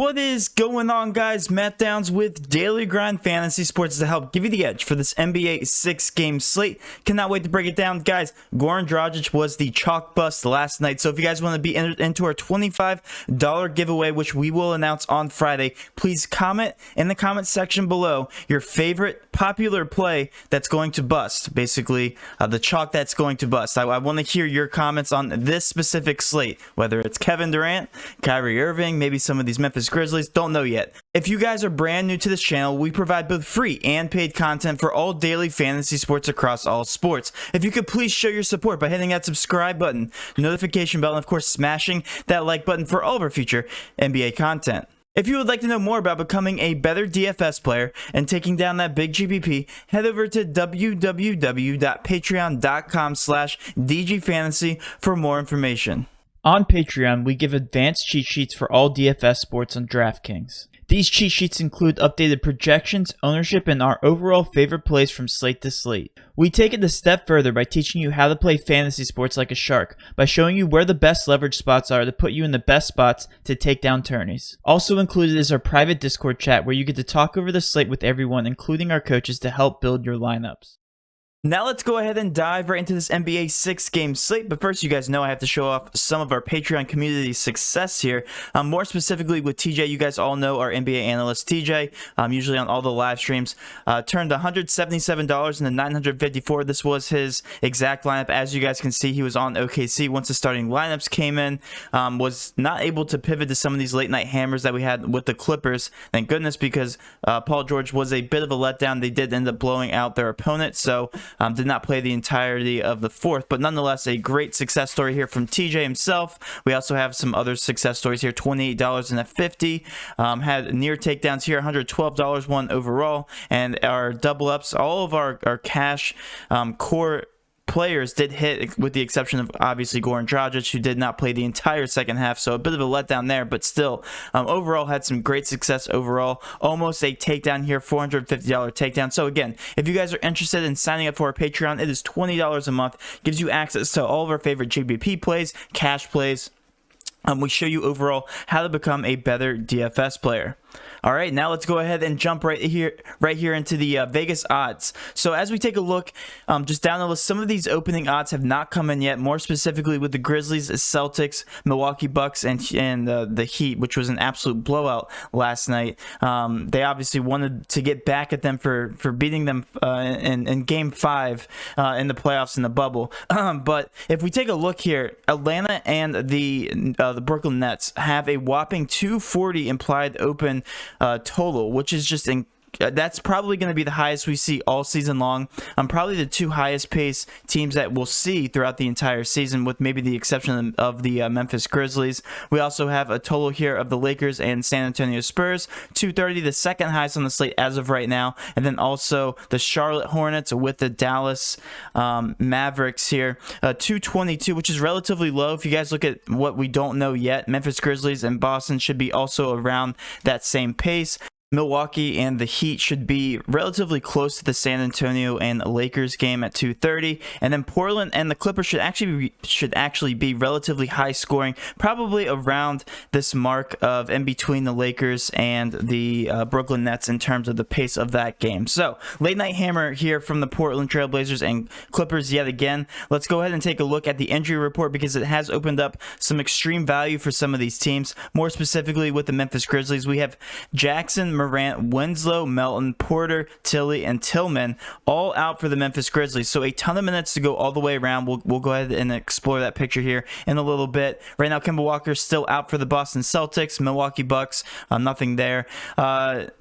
What is going on, guys? Matt Downs with Daily Grind Fantasy Sports to help give you the edge for this NBA 6-game slate. Cannot wait to break it down. Guys, Goran Dragic was the chalk bust last night, so if you guys want to be entered into our $25 giveaway, which we will announce on Friday, please comment in the comment section below your favorite popular play that's going to bust. Basically, the chalk that's going to bust. I want to hear your comments on this specific slate, whether it's Kevin Durant, Kyrie Irving, maybe some of these Memphis Grizzlies, don't know yet. If you guys are brand new to this channel, we provide both free and paid content for all daily fantasy sports across all sports. If you could please show your support by hitting that subscribe button, notification bell, and of course smashing that like button for all of our future NBA content. If you would like to know more about becoming a better DFS player and taking down that big GPP, head over to www.patreon.com/DGFantasy for more information. On Patreon, we give advanced cheat sheets for all DFS sports on Draftkings. These cheat sheets include updated projections, ownership, and our overall favorite plays from slate to slate. We take it a step further by teaching you how to play fantasy sports like a shark, by showing you where the best leverage spots are to put you in the best spots to take down tourneys. Also included is our private Discord chat where you get to talk over the slate with everyone, including our coaches, to help build your lineups. Now let's go ahead and dive right into this NBA 6-game slate, but first you guys know I have to show off some of our Patreon community success here. More specifically with TJ, you guys all know our NBA analyst TJ, usually on all the live streams, turned $177 into $954. This was his exact lineup. As you guys can see, he was on OKC once the starting lineups came in, was not able to pivot to some of these late night hammers that we had with the Clippers. Thank goodness, because Paul George was a bit of a letdown. They did end up blowing out their opponent, so did not play the entirety of the fourth, but nonetheless a great success story here from TJ himself. We also have some other success stories here. $28 and a 50. Had near takedowns here. $112 won overall, and our double ups, all of our cash core players did hit, with the exception of obviously Goran Dragic, who did not play the entire second half, so a bit of a letdown there, but still overall had some great success overall. Almost a takedown here, $450 takedown. So again, if you guys are interested in signing up for our Patreon, it is $20 a month, gives you access to all of our favorite GPP plays, cash plays. We show you overall how to become a better DFS player. All right, now let's go ahead and jump right here into the Vegas odds. So as we take a look just down the list, some of these opening odds have not come in yet, more specifically with the Grizzlies, Celtics, Milwaukee Bucks, and the Heat, which was an absolute blowout last night. They obviously wanted to get back at them for beating them in Game 5 in the playoffs in the bubble. But if we take a look here, Atlanta and the Brooklyn Nets have a whopping 240 implied open total, which is just that's probably going to be the highest we see all season long. Probably the two highest pace teams that we'll see throughout the entire season, with maybe the exception of the Memphis Grizzlies. We also have a total here of the Lakers and San Antonio Spurs, 230, the second highest on the slate as of right now. And then also the Charlotte Hornets with the Dallas Mavericks here, 222, which is relatively low. If you guys look at what we don't know yet, Memphis Grizzlies and Boston should be also around that same pace. Milwaukee and the Heat should be relatively close to the San Antonio and Lakers game at 230, and then Portland and the Clippers should actually be relatively high scoring, probably around this mark of in between the Lakers and the Brooklyn Nets in terms of the pace of that game. So late night hammer here from the Portland Trailblazers and Clippers yet again. Let's go ahead and take a look at the injury report, because it has opened up some extreme value for some of these teams. More specifically with the Memphis Grizzlies, we have Jackson, Morant, Winslow, Melton, Porter, Tilly, and Tillman all out for the Memphis Grizzlies. So a ton of minutes to go all the way around. We'll go ahead and explore that picture here in a little bit. Right now, Kemba Walker's still out for the Boston Celtics. Milwaukee Bucks, nothing there.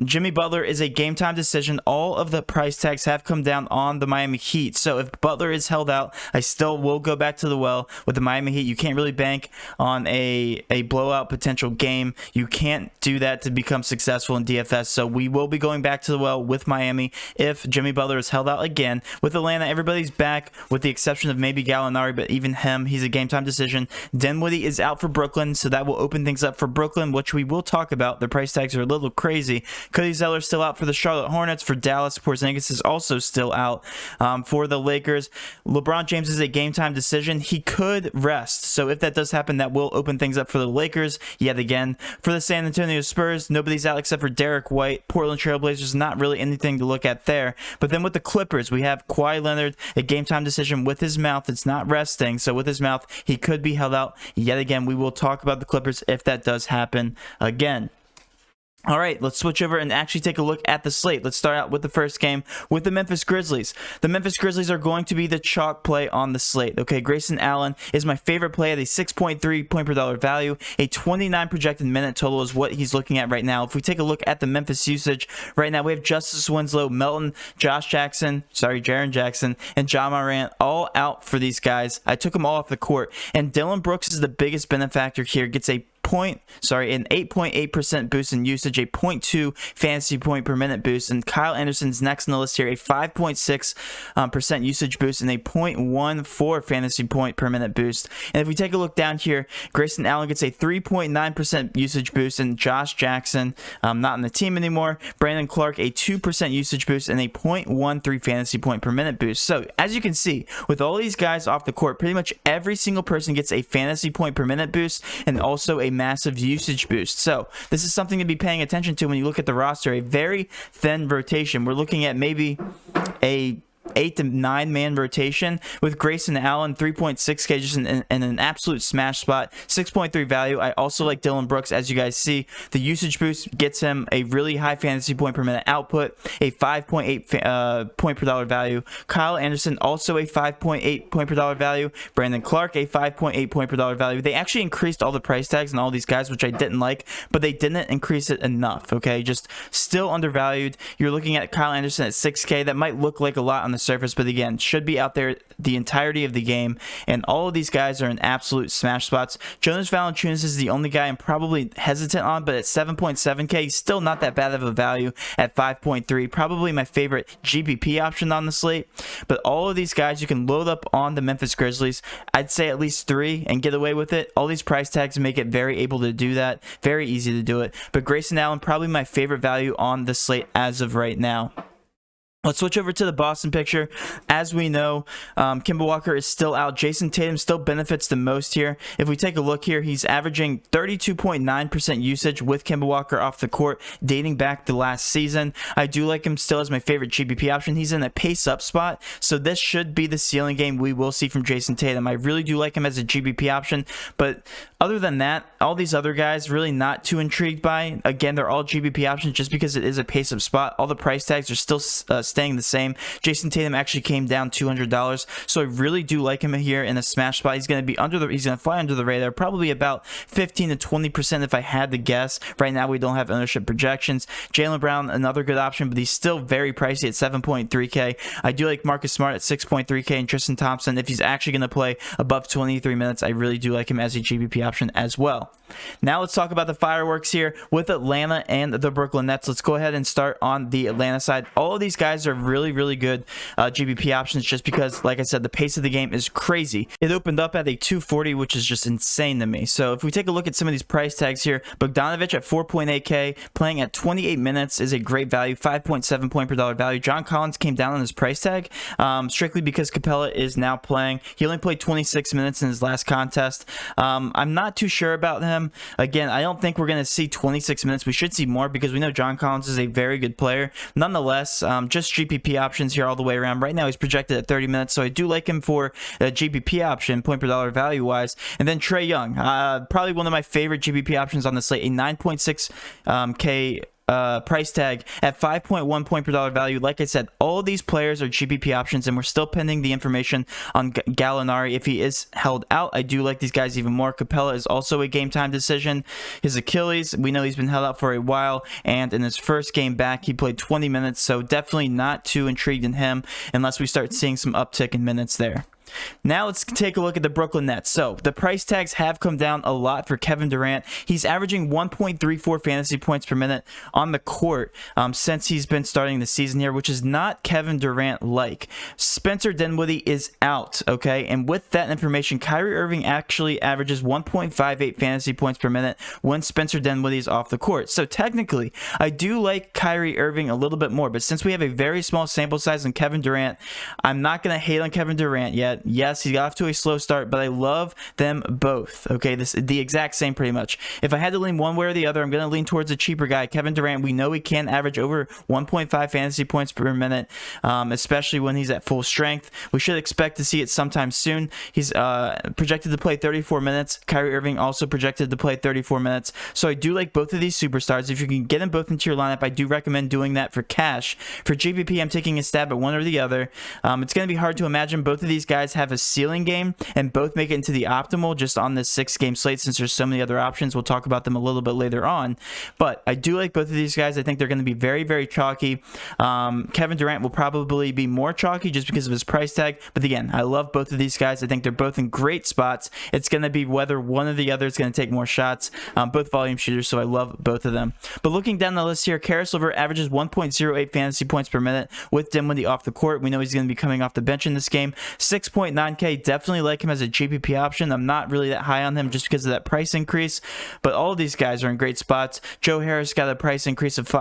Jimmy Butler is a game time decision. All of the price tags have come down on the Miami Heat. So if Butler is held out, I still will go back to the well with the Miami Heat. You can't really bank on a blowout potential game. You can't do that to become successful in DFS. DFS. So we will be going back to the well with Miami if Jimmy Butler is held out again. With Atlanta, everybody's back with the exception of maybe Gallinari, but even him, he's a game time decision. Dinwiddie is out for Brooklyn, so that will open things up for Brooklyn, which we will talk about. The price tags are a little crazy. Cody Zeller's still out for the Charlotte Hornets. For Dallas, Porzingis is also still out. For the Lakers, LeBron James is a game time decision. He could rest, so if that does happen, that will open things up for the Lakers yet again. For the San Antonio Spurs, nobody's out except for Derek White. Portland Trailblazers, not really anything to look at there. But then with the Clippers, we have Kawhi Leonard, a game time decision with his mouth. It's not resting, so with his mouth, he could be held out yet again. We will talk about the Clippers if that does happen again. All right, let's switch over and actually take a look at the slate. Let's start out with the first game with the Memphis Grizzlies. The Memphis Grizzlies are going to be the chalk play on the slate. Okay, Grayson Allen is my favorite play at a 6.3 point per dollar value. A 29 projected minute total is what he's looking at right now. If we take a look at the Memphis usage, right now we have Justice Winslow, Melton, Jaren Jackson, and John Morant all out for these guys. I took them all off the court, and Dylan Brooks is the biggest benefactor here. Gets an 8.8% boost in usage, a 0.2 fantasy point per minute boost, and Kyle Anderson's next on the list here, a 5.6% usage boost and a 0.14 fantasy point per minute boost. And if we take a look down here, Grayson Allen gets a 3.9% usage boost, and Josh Jackson, not on the team anymore, Brandon Clark, a 2% usage boost and a 0.13 fantasy point per minute boost. So as you can see, with all these guys off the court, pretty much every single person gets a fantasy point per minute boost and also a massive usage boost. So this is something to be paying attention to when you look at the roster. A very thin rotation. We're looking at maybe a 8 to 9 man rotation with Grayson Allen, 3.6K, just in an absolute smash spot, 6.3 value. I also like Dylan Brooks. As you guys see, the usage boost gets him a really high fantasy point per minute output, a 5.8 point per dollar value. Kyle Anderson, also a 5.8 point per dollar value. Brandon Clark, a 5.8 point per dollar value. They actually increased all the price tags on all these guys, which I didn't like, but they didn't increase it enough. Okay, just still undervalued. You're looking at Kyle Anderson at 6K. That might look like a lot on the surface, but again, should be out there the entirety of the game, and all of these guys are in absolute smash spots. Jonas Valanciunas is the only guy I'm probably hesitant on, but at 7.7K, still not that bad of a value at 5.3. Probably my favorite GPP option on the slate, but all of these guys you can load up on the Memphis Grizzlies. I'd say at least 3 and get away with it. All these price tags make it very able to do that, very easy to do it, but Grayson Allen, probably my favorite value on the slate as of right now. Let's switch over to the Boston picture. As we know, Kemba Walker is still out. Jason Tatum still benefits the most here. If we take a look here, he's averaging 32.9% usage with Kemba Walker off the court, dating back to last season. I do like him still as my favorite GPP option. He's in a pace-up spot, so this should be the ceiling game we will see from Jason Tatum. I really do like him as a GPP option, but other than that, all these other guys, really not too intrigued by. Again, they're all GPP options just because it is a pace-up spot. All the price tags are still staying the same. Jason Tatum actually came down $200, so I really do like him here in a smash spot. He's going to fly under the radar, probably about 15 to 20% if I had to guess. Right now we don't have ownership projections. Jaylen Brown, another good option, but he's still very pricey at 7.3K. I do like Marcus Smart at 6.3K, and Tristan Thompson, if he's actually going to play above 23 minutes, I really do like him as a GPP option as well. Now let's talk about the fireworks here with Atlanta and the Brooklyn Nets. Let's go ahead and start on the Atlanta side. All of these guys are really, really good GPP options just because, like I said, the pace of the game is crazy. It opened up at a 240, which is just insane to me. So if we take a look at some of these price tags here, Bogdanovich at 4.8K, playing at 28 minutes is a great value, 5.7 point per dollar value. John Collins came down on his price tag strictly because Capella is now playing. He only played 26 minutes in his last contest. I'm not too sure about him. Again, I don't think we're going to see 26 minutes. We should see more because we know John Collins is a very good player. Nonetheless, just GPP options here all the way around. Right now, he's projected at 30 minutes, so I do like him for a GPP option, point per dollar value-wise. And then Trae Young, probably one of my favorite GPP options on the slate, a 9.6K price tag at 5.1 point per dollar value. Like I said, all of these players are GPP options, and we're still pending the information on Gallinari if he is held out. I do like these guys even more. Capella is also a game time decision. His Achilles, we know he's been held out for a while, and in his first game back, he played 20 minutes, so definitely not too intrigued in him unless we start seeing some uptick in minutes there. Now let's take a look at the Brooklyn Nets. So the price tags have come down a lot for Kevin Durant. He's averaging 1.34 fantasy points per minute on the court since he's been starting the season here, which is not Kevin Durant-like. Spencer Dinwiddie is out, okay? And with that information, Kyrie Irving actually averages 1.58 fantasy points per minute when Spencer Dinwiddie is off the court. So technically, I do like Kyrie Irving a little bit more, but since we have a very small sample size on Kevin Durant, I'm not going to hate on Kevin Durant yet. Yes, he got off to a slow start, but I love them both. Okay, this is the exact same pretty much. If I had to lean one way or the other, I'm going to lean towards a cheaper guy, Kevin Durant. We know he can average over 1.5 fantasy points per minute, especially when he's at full strength. We should expect to see it sometime soon. He's projected to play 34 minutes. Kyrie Irving also projected to play 34 minutes. So I do like both of these superstars. If you can get them both into your lineup, I do recommend doing that for cash. For GPP, I'm taking a stab at one or the other. It's going to be hard to imagine both of these guys have a ceiling game and both make it into the optimal just on this 6-game slate since there's so many other options. We'll talk about them a little bit later on, but I do like both of these guys. I think they're going to be very, very chalky. Kevin Durant will probably be more chalky just because of his price tag, but again, I love both of these guys. I think they're both in great spots. It's going to be whether one or the other is going to take more shots. Both volume shooters, so I love both of them. But looking down the list here, Karis LeVert averages 1.08 fantasy points per minute with Dinwiddie off the court. We know he's going to be coming off the bench in this game. 6.9K, definitely like him as a GPP option. I'm not really that high on him just because of that price increase, but all of these guys are in great spots. Joe Harris got a price increase of to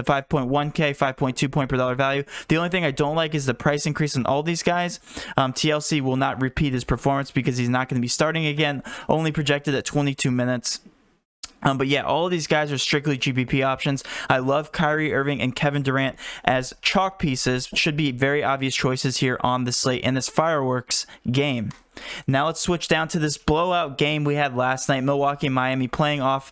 5.1K, 5.2 point per dollar value. The only thing I don't like is the price increase on all these guys. TLC will not repeat his performance because he's not going to be starting again, only projected at 22 minutes. But yeah, all of these guys are strictly GPP options. I love Kyrie Irving and Kevin Durant as chalk pieces. Should be very obvious choices here on the slate in this fireworks game. Now let's switch down to this blowout game we had last night. Milwaukee and Miami playing off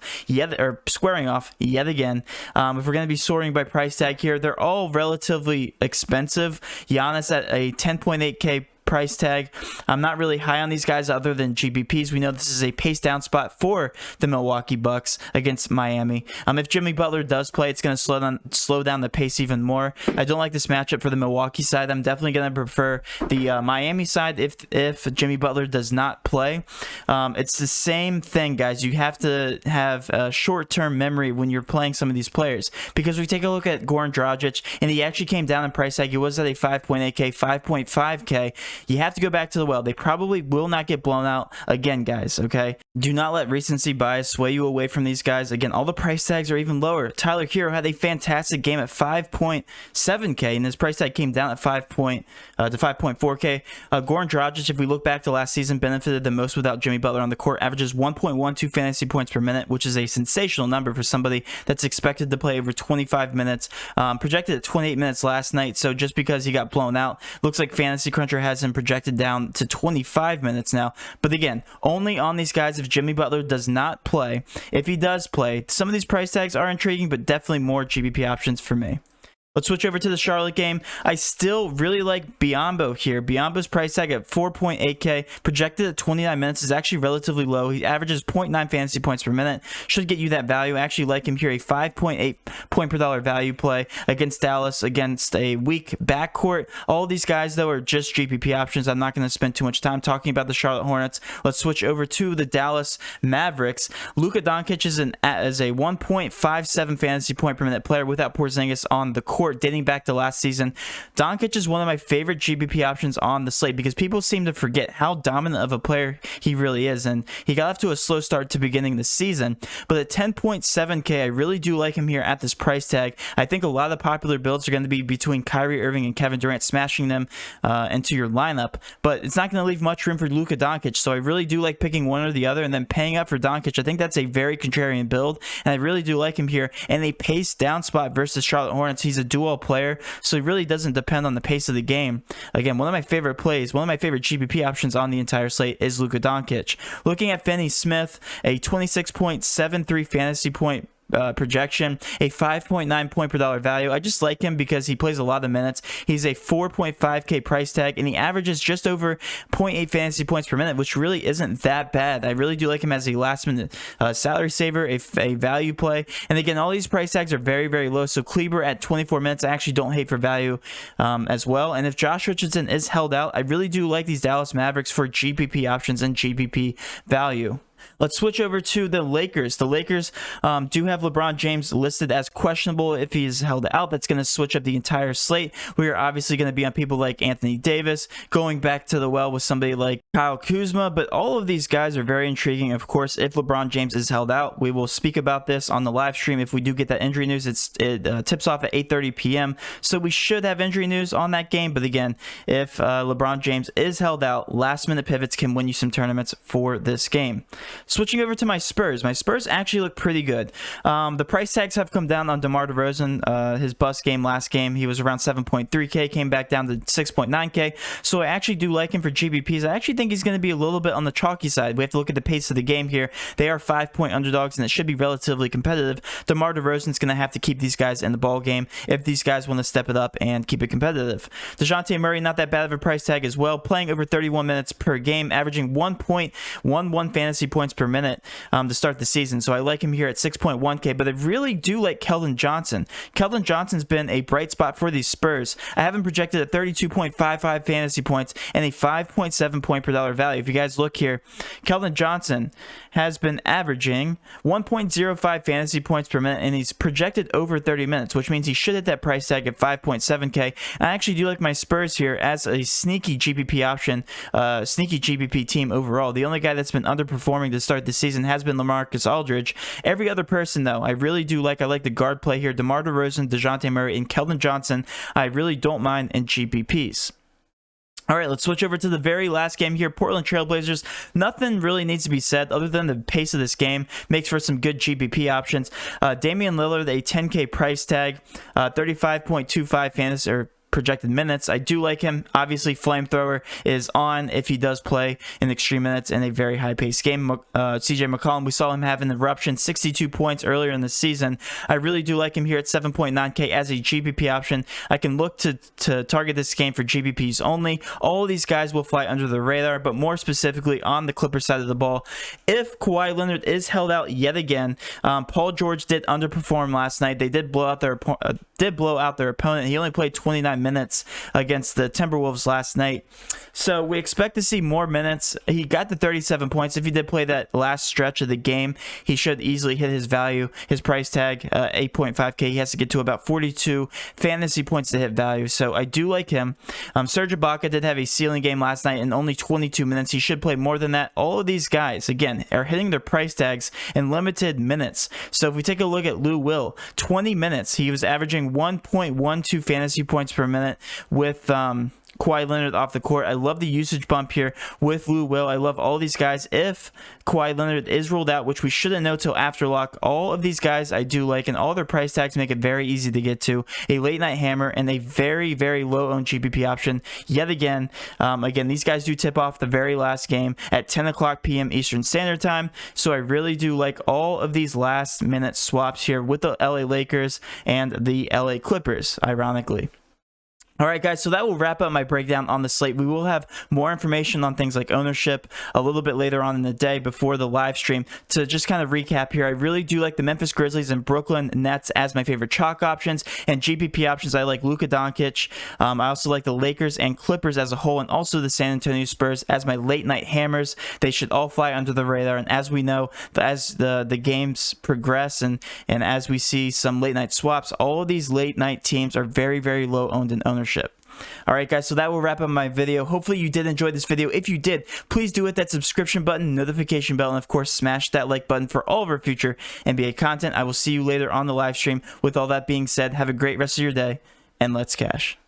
squaring off yet again. If we're going to be sorting by price tag here, they're all relatively expensive. Giannis at a 10.8K price tag. I'm not really high on these guys other than GPPs. We know this is a pace down spot for the Milwaukee Bucks against Miami. If Jimmy Butler does play, it's going to slow down the pace even more. I don't like this matchup for the Milwaukee side. I'm definitely going to prefer the Miami side if Jimmy Butler does not play. It's the same thing, guys. You have to have a short-term memory when you're playing some of these players, because we take a look at Goran Dragic, and he actually came down in price tag. He was at a 5.8K, 5.5K. You have to go back to the well. They probably will not get blown out again, guys, okay? Do not let recency bias sway you away from these guys. Again, all the price tags are even lower. Tyler Hero had a fantastic game at 5.7K, and his price tag came down at 5.4K. Goran Dragic, if we look back to last season, benefited the most without Jimmy Butler on the court. Averages 1.12 fantasy points per minute, which is a sensational number for somebody that's expected to play over 25 minutes. Projected at 28 minutes last night, so just because he got blown out, looks like Fantasy Cruncher has him projected down to 25 minutes now. But again, only on these guys if Jimmy Butler does not play. If he does play, some of these price tags are intriguing, but definitely more GPP options for me. Let's switch over to the Charlotte game. I still really like Biyombo here. Biyombo's price tag at 4.8K, projected at 29 minutes, is actually relatively low. He averages 0.9 fantasy points per minute. Should get you that value. I actually like him here, a 5.8 point per dollar value play against Dallas, against a weak backcourt. All these guys, though, are just GPP options. I'm not going to spend too much time talking about the Charlotte Hornets. Let's switch over to the Dallas Mavericks. Luka Doncic is a 1.57 fantasy point per minute player without Porzingis on the court, dating back to last season. Doncic is one of my favorite GPP options on the slate because people seem to forget how dominant of a player he really is, and he got off to a slow start to beginning the season, but at 10.7K, I really do like him here at this price tag. I think a lot of the popular builds are going to be between Kyrie Irving and Kevin Durant, smashing them into your lineup, but it's not going to leave much room for Luka Doncic, so I really do like picking one or the other and then paying up for Doncic. I think that's a very contrarian build, and I really do like him here in a pace down spot versus Charlotte Hornets. He's a dual player, so he really doesn't depend on the pace of the game. Again, one of my favorite plays, one of my favorite GPP options on the entire slate is Luka Doncic. Looking at Finney Smith, a 26.73 fantasy point projection, a 5.9 point per dollar value. I just like him because he plays a lot of minutes. He's a 4.5K price tag, and he averages just over 0.8 fantasy points per minute, which really isn't that bad. I really do like him as a last-minute salary saver, a value play. And again, all these price tags are very, very low. So Kleber at 24 minutes, I actually don't hate for value as well. And if Josh Richardson is held out, I really do like these Dallas Mavericks for GPP options and GPP value. Let's switch over to the Lakers. The Lakers do have LeBron James listed as questionable if he is held out. That's going to switch up the entire slate. We are obviously going to be on people like Anthony Davis, going back to the well with somebody like Kyle Kuzma, but all of these guys are very intriguing. Of course, if LeBron James is held out, we will speak about this on the live stream. If we do get that injury news, it tips off at 8:30 p.m., so we should have injury news on that game. But again, if LeBron James is held out, last-minute pivots can win you some tournaments for this game. Switching over to my Spurs. My Spurs actually look pretty good. The price tags have come down on DeMar DeRozan. His bust game last game, he was around 7.3K, came back down to 6.9K. So I actually do like him for GPPs. I actually think he's going to be a little bit on the chalky side. We have to look at the pace of the game here. They are 5-point underdogs, and it should be relatively competitive. DeMar DeRozan's going to have to keep these guys in the ball game if these guys want to step it up and keep it competitive. DeJounte Murray, not that bad of a price tag as well, playing over 31 minutes per game, averaging 1.11 fantasy points per minute to start the season. So I like him here at 6.1K, but I really do like Keldon Johnson. Keldon Johnson's been a bright spot for these Spurs. I have him projected at 32.55 fantasy points and a 5.7 point per dollar value. If you guys look here, Keldon Johnson has been averaging 1.05 fantasy points per minute, and he's projected over 30 minutes, which means he should hit that price tag at 5.7K. I actually do like my Spurs here as a sneaky GPP option, sneaky GPP team overall. The only guy that's been underperforming to start the season has been LaMarcus Aldridge. Every other person, though, I really do like. I like the guard play here. DeMar DeRozan, DeJounte Murray, and Keldon Johnson, I really don't mind in GPPs. All right, let's switch over to the very last game here. Portland Trailblazers. Nothing really needs to be said other than the pace of this game makes for some good GPP options. Damian Lillard, a 10K price tag, 35.25 fantasy or projected minutes. I do like him. Obviously, Flamethrower is on if he does play in extreme minutes in a very high-paced game. CJ McCollum, we saw him have an eruption, 62 points earlier in the season. I really do like him here at 7.9K as a GPP option. I can look to target this game for GPPs only. All of these guys will fly under the radar, but more specifically on the Clippers side of the ball. If Kawhi Leonard is held out yet again, Paul George did underperform last night. They did blow out their opponent. He only played 29 minutes against the Timberwolves last night. So we expect to see more minutes. He got the 37 points. If he did play that last stretch of the game, he should easily hit his value, his price tag, 8.5K. He has to get to about 42 fantasy points to hit value. So I do like him. Serge Ibaka did have a ceiling game last night in only 22 minutes. He should play more than that. All of these guys, again, are hitting their price tags in limited minutes. So if we take a look at Lou Will, 20 minutes, he was averaging 1.12 fantasy points per minute with Kawhi Leonard off the court. I love the usage bump here with Lou Will. I love all these guys. If Kawhi Leonard is ruled out, which we shouldn't know till after lock, all of these guys I do like, and all their price tags make it very easy to get to. A late night hammer and a very, very low owned GPP option yet again. Again, these guys do tip off the very last game at 10 o'clock p.m. Eastern Standard Time. So I really do like all of these last minute swaps here with the LA Lakers and the LA Clippers, ironically. All right, guys, so that will wrap up my breakdown on the slate. We will have more information on things like ownership a little bit later on in the day before the live stream. To just kind of recap here, I really do like the Memphis Grizzlies and Brooklyn Nets as my favorite chalk options, and GPP options, I like Luka Doncic. I also like the Lakers and Clippers as a whole, and also the San Antonio Spurs as my late night hammers. They should all fly under the radar, and as we know, as the games progress and as we see some late night swaps, all of these late night teams are very, very low owned in ownership. Alright guys, so that will wrap up my video. Hopefully you did enjoy this video. If you did, please do hit that subscription button, notification bell, and of course smash that like button for all of our future NBA content. I will see you later on the live stream. With all that being said, have a great rest of your day, and let's cash.